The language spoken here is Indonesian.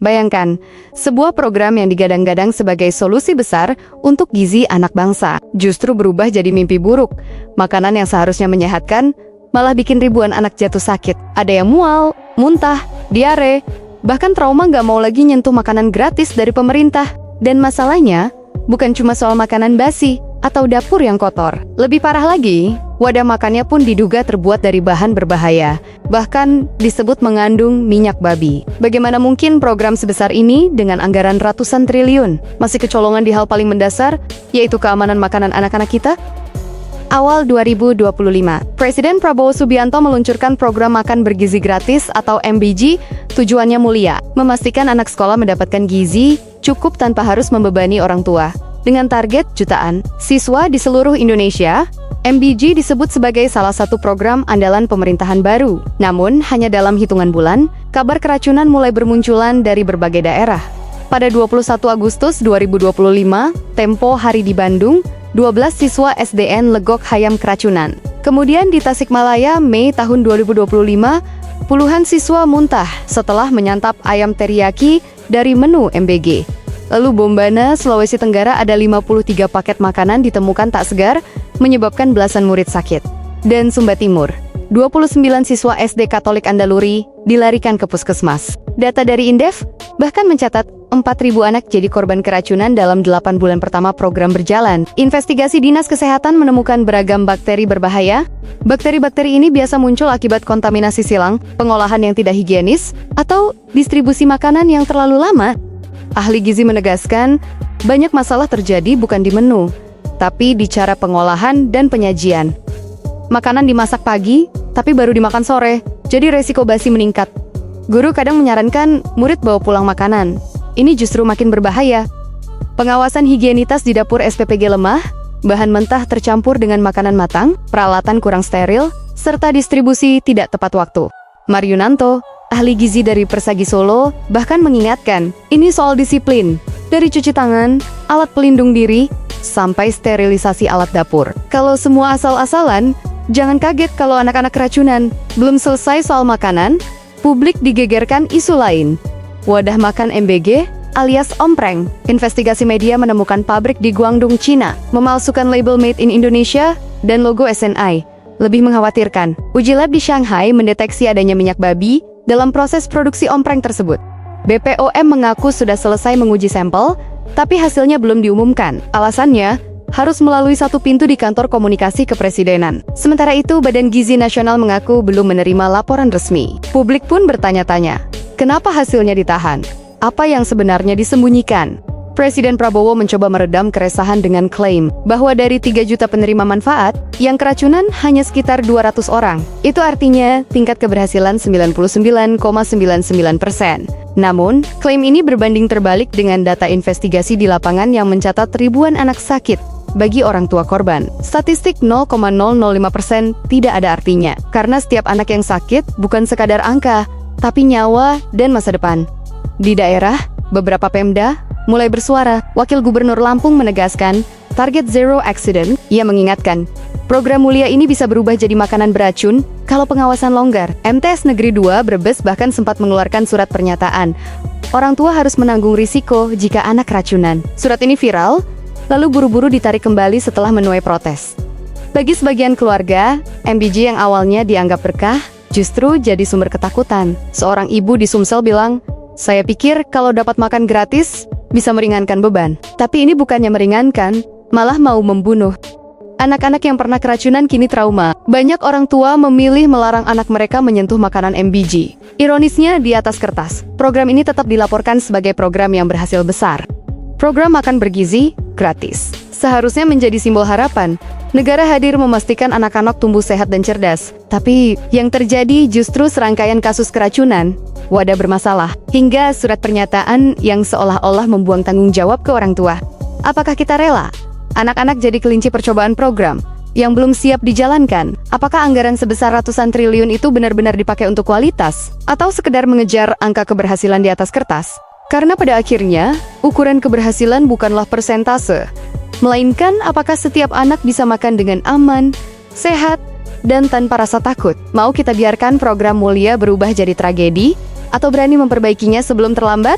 Bayangkan, sebuah program yang digadang-gadang sebagai solusi besar untuk gizi anak bangsa, justru berubah jadi mimpi buruk. Makanan yang seharusnya menyehatkan, malah bikin ribuan anak jatuh sakit. Ada yang mual, muntah, diare, bahkan trauma nggak mau lagi nyentuh makanan gratis dari pemerintah. Dan masalahnya, bukan cuma soal makanan basi atau dapur yang kotor. Lebih parah lagi, wadah makannya pun diduga terbuat dari bahan berbahaya, bahkan disebut mengandung minyak babi. Bagaimana mungkin program sebesar ini dengan anggaran ratusan triliun masih kecolongan di hal paling mendasar, yaitu keamanan makanan anak-anak kita? Awal 2025, Presiden Prabowo Subianto meluncurkan program makan bergizi gratis atau MBG. Tujuannya mulia, memastikan anak sekolah mendapatkan gizi cukup tanpa harus membebani orang tua. Dengan target jutaan siswa di seluruh Indonesia, MBG disebut sebagai salah satu program andalan pemerintahan baru. Namun, hanya dalam hitungan bulan, kabar keracunan mulai bermunculan dari berbagai daerah. Pada 21 Agustus 2025, Tempo Hari di Bandung, 12 siswa SDN legok hayam keracunan. Kemudian di Tasikmalaya, Mei tahun 2025, puluhan siswa muntah setelah menyantap ayam teriyaki dari menu MBG. Lalu Bombana, Sulawesi Tenggara ada 53 paket makanan ditemukan tak segar, menyebabkan belasan murid sakit. Dan Sumba Timur, 29 siswa SD Katolik Andaluri dilarikan ke puskesmas. Data dari Indef bahkan mencatat 4.000 anak jadi korban keracunan dalam 8 bulan pertama program berjalan. Investigasi Dinas Kesehatan menemukan beragam bakteri berbahaya. Bakteri-bakteri ini biasa muncul akibat kontaminasi silang, pengolahan yang tidak higienis, atau distribusi makanan yang terlalu lama. Ahli gizi menegaskan, banyak masalah terjadi bukan di menu, tapi di cara pengolahan dan penyajian. Makanan dimasak pagi, tapi baru dimakan sore, jadi resiko basi meningkat. Guru kadang menyarankan murid bawa pulang makanan. Ini justru makin berbahaya. Pengawasan higienitas di dapur SPPG lemah, bahan mentah tercampur dengan makanan matang, peralatan kurang steril, serta distribusi tidak tepat waktu. Maryunanto, ahli gizi dari Persagi Solo, bahkan mengingatkan, ini soal disiplin. Dari cuci tangan, alat pelindung diri, sampai sterilisasi alat dapur. Kalau semua asal-asalan, jangan kaget kalau anak-anak keracunan. Belum selesai soal makanan, publik digegerkan isu lain. Wadah makan MBG alias ompreng. Investigasi media menemukan pabrik di Guangdong, Cina, memalsukan label Made in Indonesia dan logo SNI. Lebih mengkhawatirkan, uji lab di Shanghai mendeteksi adanya minyak babi dalam proses produksi ompreng tersebut. BPOM mengaku sudah selesai menguji sampel, tapi hasilnya belum diumumkan. Alasannya, harus melalui satu pintu di kantor komunikasi kepresidenan. Sementara itu, Badan Gizi Nasional mengaku belum menerima laporan resmi. Publik pun bertanya-tanya, kenapa hasilnya ditahan? Apa yang sebenarnya disembunyikan? Presiden Prabowo mencoba meredam keresahan dengan klaim bahwa dari 3 juta penerima manfaat, yang keracunan hanya sekitar 200 orang. Itu artinya tingkat keberhasilan 99,99%. Namun, klaim ini berbanding terbalik dengan data investigasi di lapangan yang mencatat ribuan anak sakit bagi orang tua korban. Statistik 0,005% tidak ada artinya, karena setiap anak yang sakit bukan sekadar angka, tapi nyawa dan masa depan. Di daerah, beberapa Pemda mulai bersuara. Wakil Gubernur Lampung menegaskan, target zero accident. Ia mengingatkan, program mulia ini bisa berubah jadi makanan beracun kalau pengawasan longgar. MTS Negeri 2 Brebes bahkan sempat mengeluarkan surat pernyataan. Orang tua harus menanggung risiko jika anak keracunan. Surat ini viral, lalu buru-buru ditarik kembali setelah menuai protes. Bagi sebagian keluarga, MBG yang awalnya dianggap berkah, justru jadi sumber ketakutan. Seorang ibu di Sumsel bilang, saya pikir kalau dapat makan gratis, bisa meringankan beban. Tapi ini bukannya meringankan, malah mau membunuh. Anak-anak yang pernah keracunan kini trauma. Banyak orang tua memilih melarang anak mereka menyentuh makanan MBG. Ironisnya, di atas kertas, program ini tetap dilaporkan sebagai program yang berhasil besar. Program makan bergizi, gratis. Seharusnya menjadi simbol harapan. Negara hadir memastikan anak-anak tumbuh sehat dan cerdas. Tapi, yang terjadi justru serangkaian kasus keracunan. Wadah bermasalah, hingga surat pernyataan yang seolah-olah membuang tanggung jawab ke orang tua. Apakah kita rela? Anak-anak jadi kelinci percobaan program yang belum siap dijalankan. Apakah anggaran sebesar ratusan triliun itu benar-benar dipakai untuk kualitas? Atau sekedar mengejar angka keberhasilan di atas kertas? Karena pada akhirnya, ukuran keberhasilan bukanlah persentase, melainkan apakah setiap anak bisa makan dengan aman, sehat, dan tanpa rasa takut. Mau kita biarkan program mulia berubah jadi tragedi? Atau berani memperbaikinya sebelum terlambat?